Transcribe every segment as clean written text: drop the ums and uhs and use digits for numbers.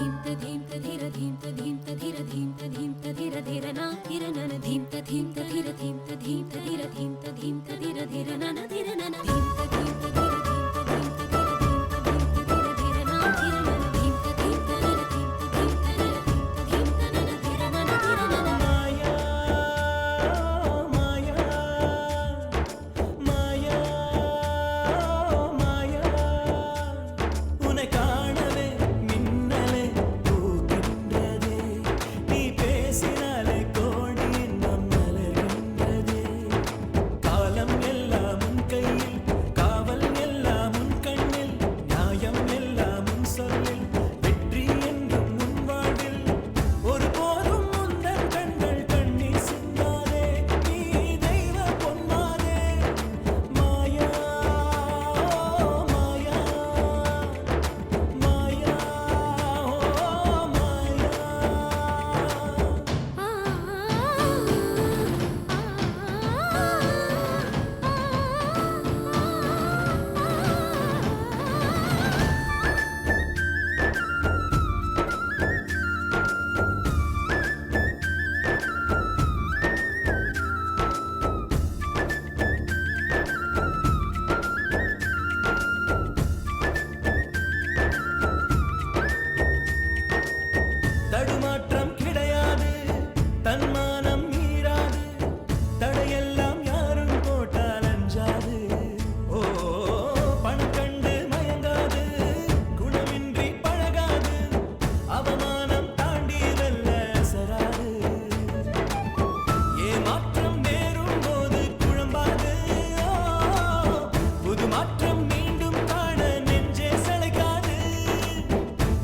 धीम त धीम त धीर धीम त धीम त धीर धीम त धीम त धीर धीर ना धीर नन धीम त धीम त धीर धीम त धीम त धीर धीम त धीम त धीर धीर नन धीर नन धीम त धीम त धीर धीम त धीम त धीर धीम त धीम त धीर धीर ना धीर नन धीम त धीम त धीर धीम त धीम त धीर धीम त धीम त नन धीर नन धीर नन माया माया माया माया உன்னை காணவே மின்னலே பூக்கின்றதே நீ பேசினாலே கோடி இன்னும் மலர்கின்றதே காலம் எல்லாம் உன் கையில் காவல் எல்லாம் உன் கண்ணில் நியாயம் எல்லாம் உன் சொல்லில் வெற்றி என்றும் உன் வாழ்வில் ஒருபோதும் உந்தன் கண்கள் கண்ணீர் சிந்தாதே நீ தெய்வ பொன்மானே மாயா மாயா மாயா தடுமாற்றம் கிடையாது தன்மானம் மீறாது தடையெல்லாம் யாரும் போட்டால் அஞ்சாது ஓ பணம் கண்டு மயங்காது குணமின்றி பழகாது அவமானம் தாண்டி வெல்ல அசராது ஏமாற்றம் நேரும் போது குழம்பாது புது மாற்றம் மீண்டும் காண நெஞ்சே சளைக்காது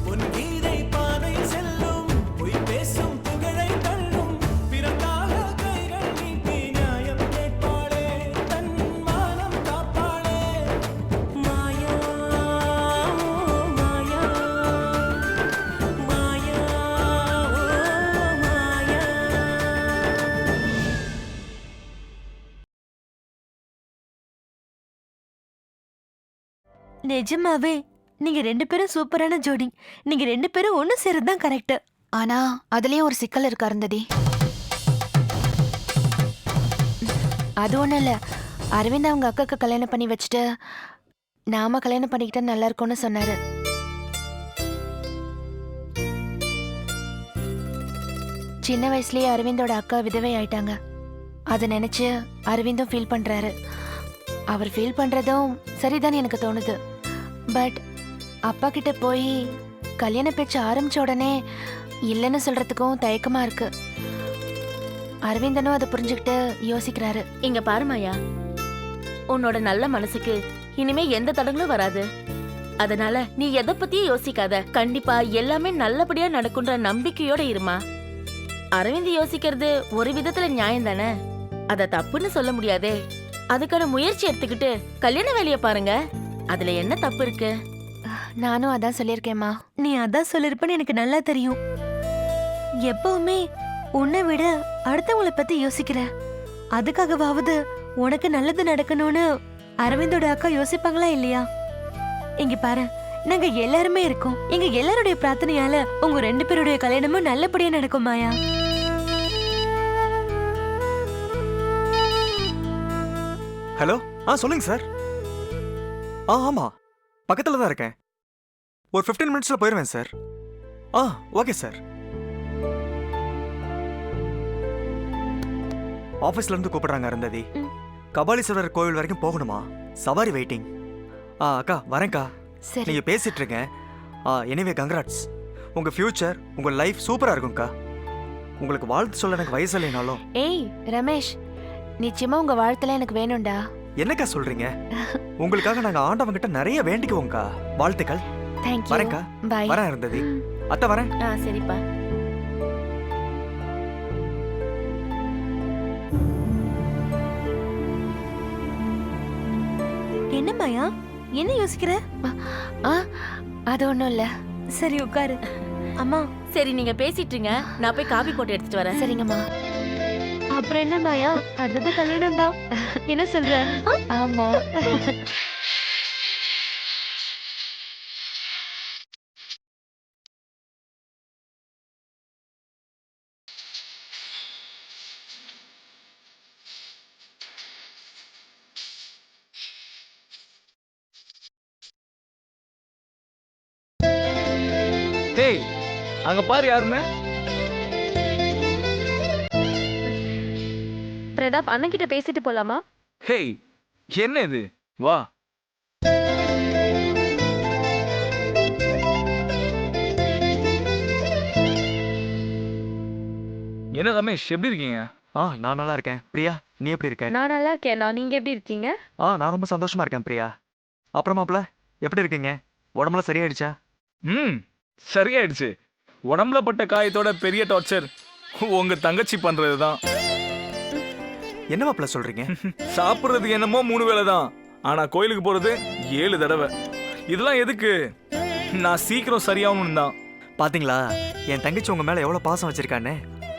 பொன் கீதை பாதை செல்லும் பொய் பேசும் புகழை தள்ளும் பிறக்காக கைகள் நீட்டி நியாயம் கேட்பாளே தன் மானம் காப்பாளே மாயா மாயா மாயா மாயா நிஜமாவே நீங்க ரெண்டு பேரும் சூப்பரான ஜோடி. நீங்க ரெண்டு பேரும் ஒண்ணு சேரதான் கரெக்ட். ஆனா அதுலயும் ஒரு சிக்கல் இருக்கு அருந்ததி. அது ஒண்ணும் இல்ல, அரவிந்த் அவங்க அக்காக்கு கல்யாணம் பண்ணி வச்சுட்டு நாம கல்யாணம் பண்ணிக்கிட்டா நல்லா இருக்கும்னு சொன்னாரு. சின்ன வயசுலயே அரவிந்தோட அக்கா விதவை ஆயிட்டாங்க. அதை நினைச்சு அரவிந்தும் ஃபீல் பண்றாரு. அவர் ஃபீல் பண்றதும் சரிதான் எனக்கு தோணுது. பட் அப்பா கிட்ட போய் கல்யாண பேச்சு ஆரம்பிச்ச உடனே இல்லைன்னு சொல்றதுக்கும் தயக்கமா இருக்கு. அரவிந்தனும் அதை புரிஞ்சுக்கிட்டு யோசிக்கிறாரு. இங்க பாரு மாயா, உன்னோட நல்ல மனசுக்கு இனிமே எந்த தடங்களும் வராது. அதனால நீ எதை பத்தியும் யோசிக்காத. கண்டிப்பா எல்லாமே நல்லபடியா நடக்குன்ற நம்பிக்கையோட இருமா. அரவிந்த் யோசிக்கிறது ஒரு விதத்துல நியாயம் தானே, அத தப்புன்னு சொல்ல முடியாதே. அதுக்கான முயற்சி எடுத்துக்கிட்டு கல்யாண வேலைய பாருங்க. அதுல என்ன தப்பு இருக்கு? நானும் அதான் சொல்லியிருக்கேம்மா. நீ அதான் சொல்லிருப்பன்னு எனக்கு நல்லா தெரியும். எப்பவுமே உன்னை விட அடுத்தவங்கள பத்தி யோசிக்கிற. அதுக்காகவாவது உனக்கு நல்லது நடக்கணும்னு அரவிந்தோட அக்கா யோசிப்பாங்களா இல்லையா? இங்க பாரு, நாங்க எல்லாருமே இருக்கோம். எங்க எல்லாருடைய பிரார்த்தனையால உங்க ரெண்டு பேருடைய கல்யாணமும் நல்லபடியா நடக்கும் மாயா. ஹலோ, சொல்லுங்க சார். ஆமா, பக்கத்துல தான் இருக்கேன். ஒரு 15 மினிட்ஸ்ல போயிருவேன் சார். Okay sir. ஆபீஸ்ல இருந்து கூப்பிடுறாங்க அருந்ததி. கபாலீஸ்வரர் கோவில் வரைக்கும் போகணுமா? சவாரி வெயிட்டிங். அக்கா வரேன்க்கா. சரி. நீங்க பேசிட்டு இருங்க. Anyway congrats. உங்க ஃபியூச்சர், உங்க லைஃப் சூப்பரா இருக்கும்க்கா. உங்களுக்கு வாழ்த்து சொல்ல எனக்கு வயசு இல்லைனாலும். ஏய் ரமேஷ், நிச்சயமா உங்க வாழ்த்துல எனக்கு வேணும்டா. என்னக்கா சொல்றீங்க? உங்களுக்காக நாங்க ஆண்டவன் கிட்ட நிறைய வேண்டிக்குவோம்க்கா. வாழ்த்துக்கள். தேங்க்யூ. வரேன்க்கா. பை. வரேன் அருந்ததி. அத்தை வரேன். சரிப்பா. என்ன மாயா, என்ன யோசிக்கிற? அது ஒண்ணும் இல்ல. சரி உட்காரு. அம்மா சரி, நீங்க பேசிட்டுங்க, நான் போய் காபி போட்டு எடுத்துட்டு வரேன். சரிங்கம்மா. அப்புறம் என்ன மாயா, அடுத்தது கல்யாணம் தான். என்ன சொல்ற? ஆமா. டேய் அங்க பாரு யாருன்னு. பிரதாப் அண்ணன் கிட்ட பேசிட்டு போலாமா? ஹேய் என்ன இது, வா. என்ன ரமேஷ் எப்படி இருக்கீங்க? நான் நல்லா இருக்கேன். பிரியா, நீ எப்படி இருக்க? நான் நல்லா இருக்கேன். நீங்க எப்படி இருக்கீங்க? நான் ரொம்ப சந்தோஷமா இருக்கேன் பிரியா. அப்புறம் மாப்ள எப்படி இருக்கீங்க? உடம்புலாம் சரியாயிடுச்சா? சரியாயிடுச்சு. உடம்புல பட்ட காயத்தோட பெரிய டார்ச்சர் உங்க தங்கச்சி பண்றதுதான். என்ன மாப்ள சொல்றீங்க? சாப்பிடுறதுக்கு என்னமோ 3 வேளை தான், ஆனா கோயிலுக்கு போறது 7 தடவை. இதெல்லாம் எதுக்கு? நான் சீக்கிரம் சரியாகணும் தான். பாத்தீங்களா என் தங்கச்சி உங்க மேல எவ்வளவு பாசம் வச்சிருக்கான்னு?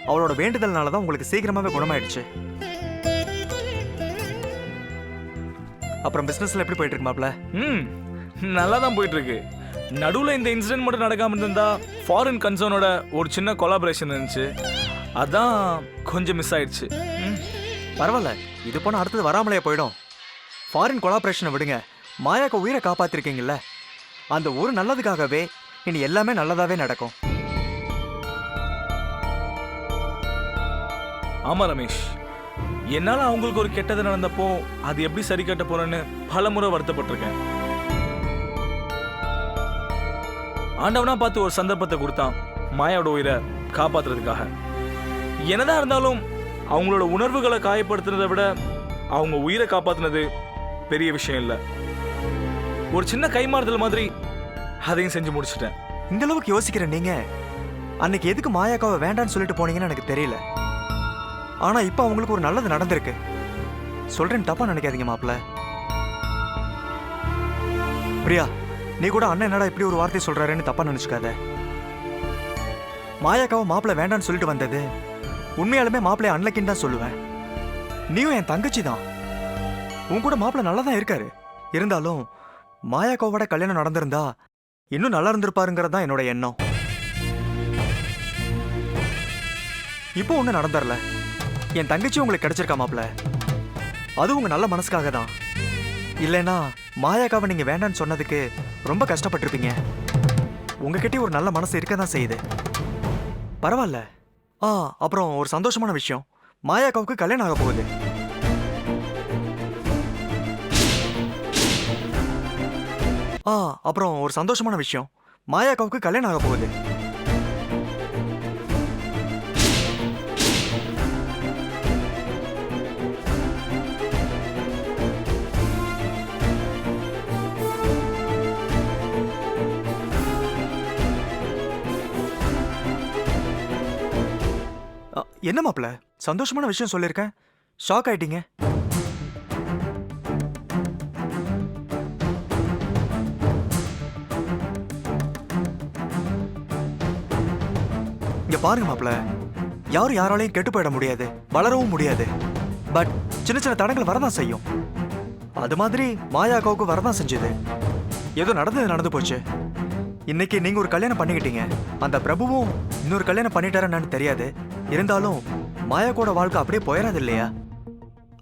அவளோட வேண்டுதல்னால தான் உங்களுக்கு சீக்கிரமாவே குணமாயிடுச்சு. அப்புறம் பிசினஸ்ல எப்படி போயிட்டு இருக்கு மாப்ள? நல்லா தான் போயிட்டு இருக்கு. நடுவில் இந்த இன்சிடென்ட் மட்டும் நடக்காம இருந்தா ஃபாரின் கன்சர்னோட ஒரு சின்ன கொலாபரேஷன் இருந்துச்சு, அதான் கொஞ்சம் மிஸ் ஆயிடுச்சு. பரவாயில்ல, இது போன அடுத்தது வராமலே போயிடும். ஃபாரின் கொலாபரேஷனை விடுங்க, மாயாக்கு உயிரை காப்பாத்திருக்கீங்கல்ல, அந்த ஒரு நல்லதுக்காகவே இனி எல்லாமே நல்லதாவே நடக்கும். ஆமா ரமேஷ், என்னால அவங்களுக்கு ஒரு கெட்டது நடந்தப்போ அது எப்படி சரி கட்ட போறேன்னு பல முறை வருத்தப்பட்டிருக்கேன். ஆண்டவனா பார்த்து ஒரு சந்தர்ப்பத்தை கொடுத்தான் மாயாவோட உயிரை காப்பாத்துறதுக்காக. என்னதான் இருந்தாலும் அவங்களோட உணர்வுகளை காயப்படுத்துறதை விட அவங்க உயிரை காப்பாத்துனது பெரிய விஷயம் இல்லை. ஒரு சின்ன கைமாறுதல் மாதிரி அதையும் செஞ்சு முடிச்சிட்டேன். இந்த அளவுக்கு யோசிக்கிற நீங்க அன்னைக்கு எதுக்கு மாயாக்காவை வேண்டான்னு சொல்லிட்டு போனீங்கன்னு எனக்கு தெரியல. ஆனா இப்ப அவங்களுக்கு ஒரு நல்லது நடந்திருக்கு. சொல்றேன்னு தப்பா நினைக்காதீங்க மாப்ள. பிரியா, நீ கூட அண்ணன் என்னடா இப்படி ஒரு வார்த்தை சொல்றாருன்னு தப்பா நினைச்சுக்காத. மாயாக்காவை மாப்பிள்ள வேண்டான்னு சொல்லிட்டு வந்தது உண்மையாலுமே மாப்பிள்ளைய அன்லக்கின்னு தான் சொல்லுவேன். நீயும் என் தங்கச்சி தான், உன் கூட மாப்பிள்ள நல்லா தான் இருக்காரு. இருந்தாலும் மாயாக்காவோட கல்யாணம் நடந்திருந்தா இன்னும் நல்லா இருந்திருப்பாருங்கிறது தான் என்னோட எண்ணம். இப்போ ஒண்ணு நடந்துடல, என் தங்கச்சி உங்களுக்கு கிடைச்சிருக்கா மாப்ள, அது உங்க நல்ல மனசுக்காக தான். இல்லைன்னா மாயாக்காவை நீங்க வேண்டான்னு சொன்னதுக்கு ரொம்ப கஷ்டப்பட்டிருப்பீங்க. உங்ககிட்ட ஒரு நல்ல மனசு இருக்க தான் செய்யுது. பரவாயில்ல. அப்புறம் ஒரு சந்தோஷமான விஷயம், மாயாக்காவுக்கு கல்யாணம் ஆக போகுது. அப்புறம் ஒரு சந்தோஷமான விஷயம், மாயாக்காவுக்கு கல்யாணம் ஆக போகுது. என்ன மாப்ள, சந்தோஷமான விஷயம் சொல்லிருக்கேன், ஷாக் ஆயிட்டீங்க. இங்க பாருங்க மாப்ள, யாரும் யாராலையும் கெட்டு போயிட முடியாது, வளரவும் முடியாது. பட் சின்ன சின்ன தடங்கள் வரதான் செய்யும். அது மாதிரி மாயாக்காவுக்கு வரதான் செஞ்சது. ஏதோ நடந்து போச்சு. இன்னைக்கு நீங்க ஒரு கல்யாணம் பண்ணிக்கிட்டீங்க, அந்த பிரபுவும் இன்னொரு கல்யாணம் பண்ணிட்டாருன்னு தெரியாது. இருந்தாலும் மாயாக்கோட வாழ்க்கை அப்படியே போயிடாது இல்லையா?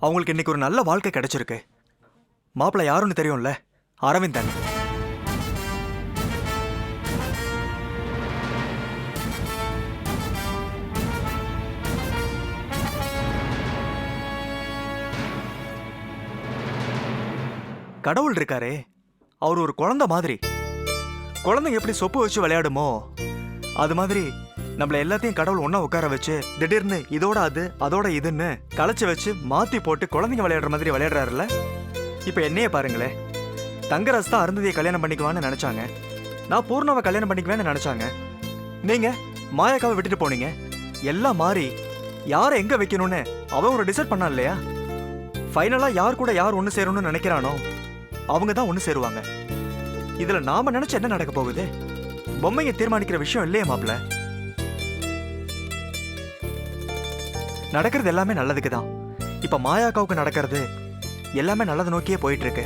அவங்களுக்கு இன்னைக்கு ஒரு நல்ல வாழ்க்கை கிடைச்சிருக்கு. மாப்பிள்ளை யாருன்னு தெரியும்ல, அரவிந்தன். கடவுள் இருக்காரே, அவர் ஒரு குழந்தை மாதிரி. குழந்தைங்க எப்படி சொப்பு வச்சு விளையாடுமோ அது மாதிரி நம்மள எல்லாத்தையும் கடவுள் ஒண்ணா உட்கார வச்சு திடீர்னு இதோட அது அதோட இதுன்னு களைச்சு வச்சு மாத்தி போட்டு குழந்தைங்க விளையாடுற மாதிரி விளையாடுறாருல்ல. இப்ப என்னையே பாருங்களேன், தங்கராஜ் தான் அருந்ததியை கல்யாணம் பண்ணிக்குவான்னு நினைச்சாங்க, நான் பூர்ணாவை கல்யாணம் பண்ணிக்குவேன்னு நினைச்சாங்க. நீங்க மாயாக்காவை விட்டுட்டு போனீங்க. எல்லாம் மாறி யாரை எங்க வைக்கணும்னு அவன் ஒரு டிசைட் பண்ணான் இல்லையா? ஃபைனலா யார் கூட யார் ஒண்ணு சேரணும்னு நினைக்கிறானோ அவங்க தான் ஒண்ணு சேருவாங்க. இதுல நாம நினைச்சு என்ன நடக்க போகுது? பொம்மையை தீர்மானிக்கிற விஷயம் இல்லையே மாப்ள. நடக்கிறது எல்லாமே நல்லதுக்கு தான். இப்ப மாயாக்காவுக்கு நடக்கிறது எல்லாமே நல்லதை நோக்கியே போயிட்டு இருக்கு.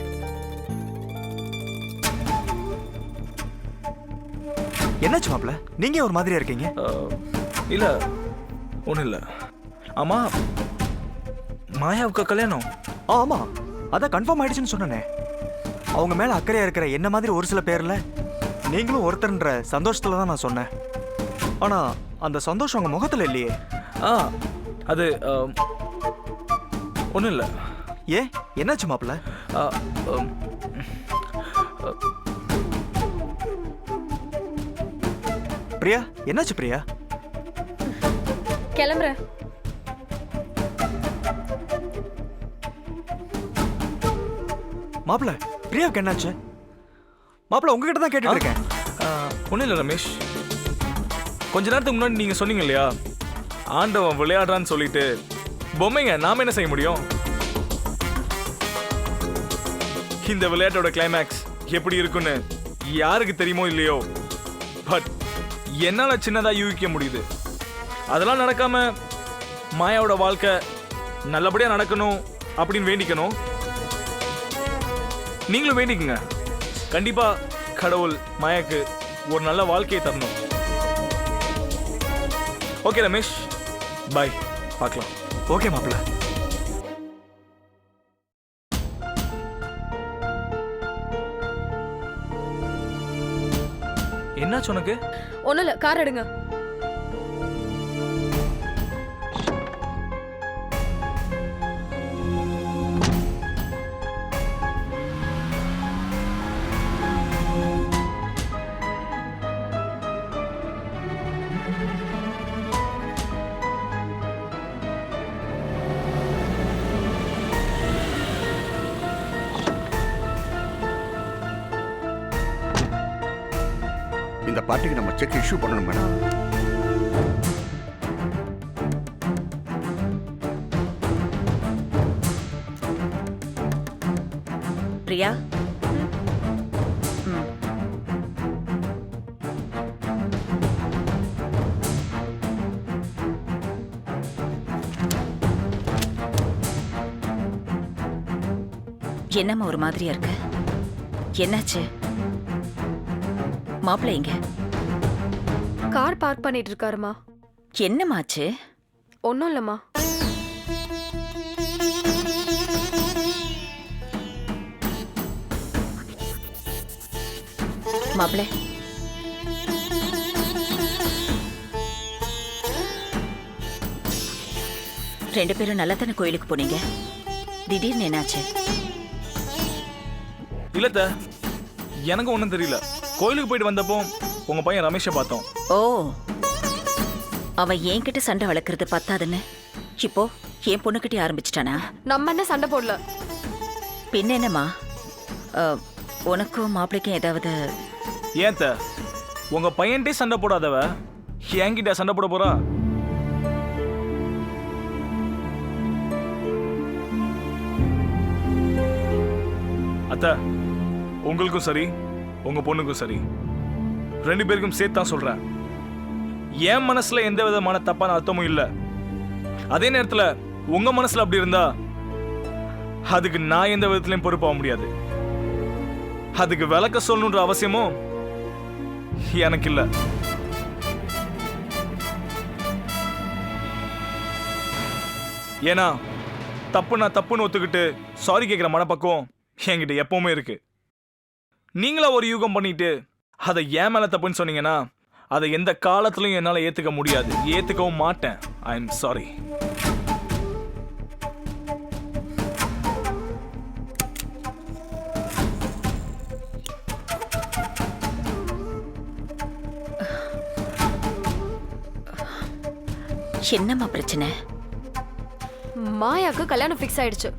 என்னாச்சு மாப்ள, நீங்க ஒரு மாதிரியா இருக்கீங்க? இல்ல ஒன்றும் இல்லை. ஆமா, மாயாவுக்கு கல்யாணம்? ஆமா, அதான் கன்ஃபார்ம் ஆயிடுச்சுன்னு சொன்னேனே. அவங்க மேல அக்கறையா இருக்கிற என்ன மாதிரி ஒரு சில பேர்ல நீங்களும் ஒருத்தர்ன்ற சந்தோஷத்துல தான் நான் சொன்னேன். ஆனா அந்த சந்தோஷம் உங்க முகத்துல இல்லையே. ஆ அது ஒன்றும் இல்லை. ஏன் என்னாச்சு மாப்பிள்ள? பிரியா என்னாச்சு பிரியா? கிளம்புறேன். மாப்பிள்ள பிரியாவுக்கு என்னாச்சு? மாப்பிள்ள உங்ககிட்ட தான் கேட்டுட்டு இருக்கேன். ஒன்றும் இல்லை ரமேஷ். கொஞ்ச நேரத்துக்கு முன்னாடி நீங்கள் சொன்னீங்க இல்லையா, ஆண்டவன் விளையாடுறான்னு சொல்லிட்டு பொம்மைங்க நாம என்ன செய்ய முடியும்? இந்த விளையாட்டோட கிளைமேக்ஸ் எப்படி இருக்குன்னு யாருக்கு தெரியுமோ இல்லையோ, பட் என்னால சின்னதா யூகிக்க முடியுது. அதெல்லாம் நடக்காம மாயாவோட வாழ்க்கை நல்லபடியா நடக்கணும் அப்படின்னு வேண்டிக்கணும். நீங்களும் வேண்டிக்குங்க. கண்டிப்பா கடவுள் மாயாக்கு ஒரு நல்ல வாழ்க்கையை தரணும். ஓகே ரமேஷ், பாய், பார்க்கலாம். ஓகே மாப்பிள்ள. என்னாச்சு உனக்கு? ஒன்றும் இல்லை, கார் எடுங்க. இந்த பார்ட்டிக்கு நம்ம செக் இஷ்யூ பண்ணணும் மேடம். பிரியா, என்னம்மா ஒரு மாதிரியா இருக்கு? என்னாச்சு? மாப்பிள்ளை எங்க? கார் பார்க் பண்ணிட்டு இருக்காருமா. என்னமாச்சு? ஒன்றும் இல்லைம்மா. மாப்பிள்ளை, ரெண்டு பேரும் நல்லா தானே கோயிலுக்கு போனீங்க? திடீர்னு என்னாச்சு? இல்லத்த, எனக்கு ஒன்றும் தெரியல. கோயிலுக்கு போயிட்டு வந்தப்போ உங்க பையன் ரமேஷை பார்த்தோம். ஓ, அவன் என்கிட்ட சண்டை வளர்க்கறது பத்தாதுன்னு இப்போ என் பொண்ணுக்கிட்டே ஆரம்பிச்சிட்டானா? நம்ம என்ன சண்டை போடல. பின்ன என்னம்மா, உனக்கும் மாப்பிள்ளைக்கும் ஏதாவது? ஏன் உங்க பையன்ட்டே சண்டை போடாதவ என்கிட்ட சண்டை போட போறா? அத்த, உங்களுக்கும் சரி உங்க பொண்ணுக்கும் சரி, ரெண்டு பேருக்கும் சேர்த்து தான் சொல்றேன். என் மனசுல எந்த விதமான தப்பான அர்த்தமும் இல்ல. அதே நேரத்துல உங்க மனசுல அப்படி இருந்தா அதுக்கு நான் எந்த விதத்திலையும் பொறுப்பாக முடியாது. அதுக்கு விளக்க சொல்லணுன்ற அவசியமும் எனக்கு இல்ல. ஏன்னா தப்பு நான் தப்புன்னு ஒத்துக்கிட்டு சாரி கேட்கிற மனப்பக்குவம் என்கிட்ட எப்பவுமே இருக்கு. நீங்களா ஒரு யூகம் பண்ணிட்டு அதை ஏன் மேல தப்புன்னு சொன்னீங்கன்னா அதை எந்த காலத்திலையும் என்னால ஏத்துக்க முடியாது, ஏத்துக்கவும் மாட்டேன். I am sorry. என்னம்மா பிரச்சனை? மாயாக்கு கல்யாணம் ஃபிக்ஸ் ஆயிடுச்சு.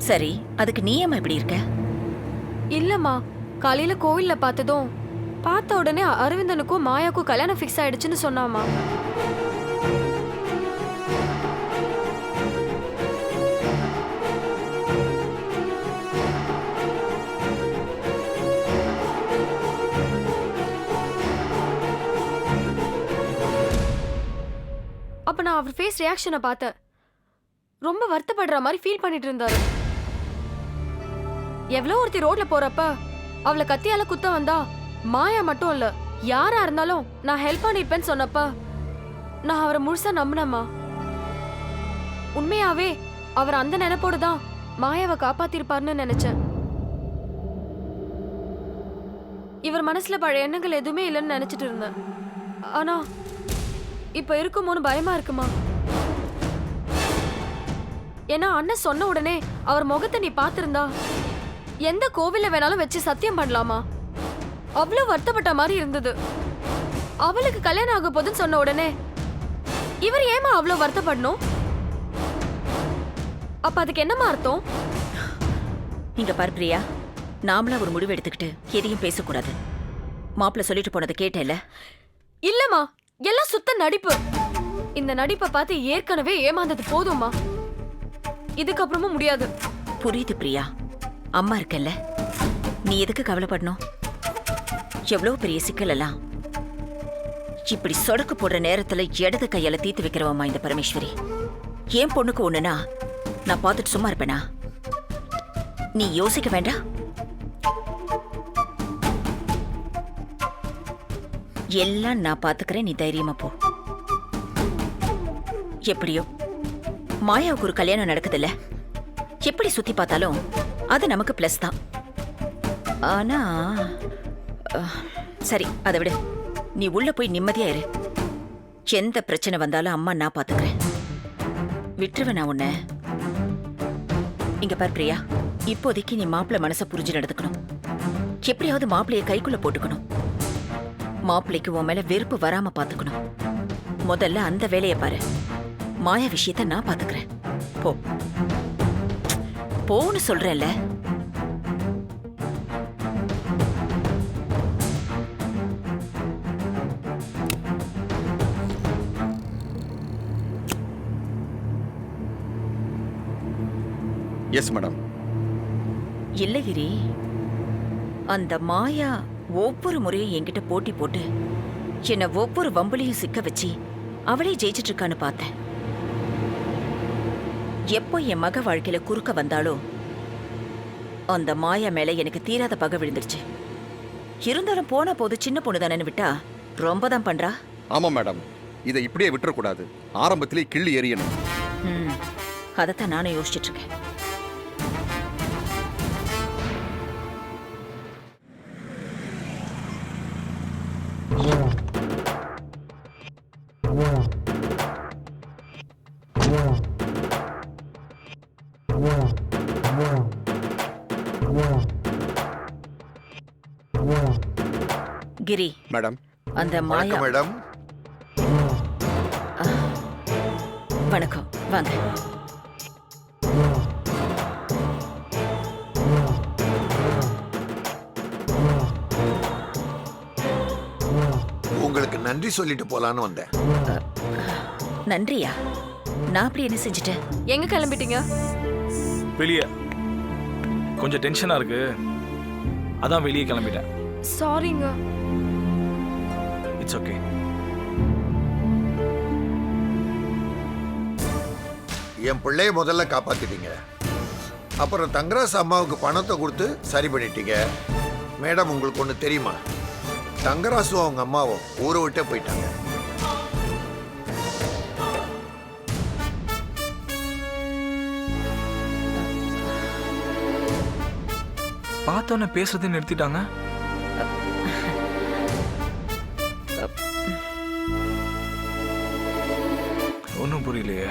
சரி, அதுக்கு நீ ஏம்மா இப்படி இருக்க? இல்லம்மா, காலையில கோவில்ல பார்த்ததும் பார்த்த உடனே அரவிந்தனுக்கும் மாயாக்கும் கல்யாணம் ஃபிக்ஸ் ஆயிடுச்சுன்னு சொன்னாமா. அப்ப நான் அவர் ஃபேஸ் ரியாக்ஷனை பார்த்தேன். ரொம்ப வருத்தப்படுற மாதிரி ஃபீல் பண்ணிட்டு இருந்தாரு. எவ்வளோ ஒருத்தி ரோட்ல போறப்ப அவளை கத்தியால குத்த வந்தா மாயா மட்டும் இல்ல யாரா இருந்தாலும் நான் ஹெல்ப் பண்ணிருப்பேன்னு சொன்னப்ப நான் அவரை முழுசா நம்பினேம்மா. உண்மையாவே அவர் அந்த நினைப்போட தான் மாயாவை காப்பாத்திருப்பாருன்னு நினைச்சேன். இவர் மனசுல பழைய எண்ணங்கள் எதுவுமே இல்லைன்னு நினைச்சிட்டு இருந்தேன். ஆனா இப்ப இருக்குமோன்னு பயமா இருக்குமா? ஏன்னா அண்ணன் சொன்ன உடனே அவர் முகத்தை நீ பாத்திருந்தா எந்த கோவில வேணாலும் வச்சு சத்தியம் பண்ணலாமா? அவ்வளவு வருத்தப்பட்ட மாதிரி இருந்தது. அவளுக்கு கல்யாணம் ஆக போதுன்னு சொன்ன உடனே இவர் ஏமா அவ்வளவு வருத்தப்படணும்? அப்ப அதுக்கு என்னமா அர்த்தம்? இங்க பாரு பிரியா, நாமளா ஒரு முடிவு எடுத்துக்கிட்டு எதையும் பேசக்கூடாது. மாப்பிள்ள சொல்லிட்டு போனதை கேட்டேல? இல்லம்மா, எல்லாம் சுத்த நடிப்பு. இந்த நடிப்பை பார்த்து ஏற்கனவே ஏமாந்தது போதும்மா. இதுக்கப்புறமும் முடியாது. புரியுது பிரியா, அம்மா இருக்கல்ல, நீ எதுக்கு கவலைப்படணும்? எவ்வளவு பெரிய சிக்கல் எல்லாம் இப்படி சொடக்கு போடுற நேரத்துல இடது கையால தீர்த்து வைக்கிறவம்மா இந்த பரமேஸ்வரி. என் பொண்ணுக்கு ஒண்ணுனா நான் பார்த்துட்டு சும்மா இருப்பேனா? நீ யோசிக்க வேண்டாம். எல்லாம் நான் பாத்துக்கிறேன், நீ தைரியமா போ. எப்படியோ மாயாவுக்கு ஒரு கல்யாணம் நடக்குதுல்ல, எப்படி சுத்தி பார்த்தாலும் அது நமக்கு பிளஸ் தான். ஆனா சரி, அதை விடு. நீ உள்ள போய் நிம்மதியா இரு. எந்த பிரச்சனை வந்தாலும் அம்மா நான் பாத்துக்கிறேன். விட்டுருவேன் நான் உன்னை. இங்க பார் பிரியா, இப்போதைக்கு நீ மாப்பிள்ளை மனசை புரிஞ்சு நடந்துக்கணும். எப்படியாவது மாப்பிள்ளைய கைக்குள்ள போட்டுக்கணும். மாப்பிள்ளைக்கு உன் மேல வெறுப்பு வராம பாத்துக்கணும். முதல்ல அந்த வேலையை பாரு. மாயா விஷயத்த நான் பாத்துக்கிறேன். போ போன்னு சொல்றேன்ல. Yes madam. இல்ல கிரி, அந்த மாயா ஒவ்வொரு முறையும் என்கிட்ட போட்டி போட்டு என்ன ஒவ்வொரு வம்புலையும் சிக்க வச்சு அவளே ஜெயிச்சிட்டு இருக்கான்னு பார்த்தேன். எப்போ என் மக வாழ்க்கையில குறுக்க வந்தாலோ அந்த மாயா மேல எனக்கு தீராத பகை விழுந்துருச்சு. இருந்தாலும் போன போது சின்ன பொண்ணு தானே விட்டா ரொம்ப தான் பண்றா. ஆமா மேடம், இதை இப்படியே விட்டுறக்கூடாது. ஆரம்பத்திலே கிள்ளி எறியணும். அதைத்தான் நானும் யோசிச்சுட்டு இருக்கேன். கிரி மேடம். அந்த மாயா. மேடம் வணக்கம், வாங்க. உங்களுக்கு நன்றி சொல்லிட்டு போலான்னு வந்தேன். நன்றியா? நான் அப்படி என்ன செஞ்சுட்டேன்? எங்க கிளம்பிட்டீங்க? வெளியே கொஞ்சம் டென்ஷனா இருக்கு, அதான் வெளியே கிளம்பிட்டேன். சாரிங்க. It's okay. என் பிள்ளைய முதல்ல காப்பாத்திட்டீங்க. அப்புறம் தங்கராசு அம்மாவுக்கு பணத்தை கொடுத்து சரி பண்ணிட்டீங்க. மேடம், உங்களுக்கு ஒன்று தெரியுமா? தங்கராசும் அவங்க அம்மாவும் ஊரை விட்டே போயிட்டாங்க. பார்த்தோன்னே பேசுறதை நிறுத்திட்டாங்க. ஒன்றும் புரியலையே.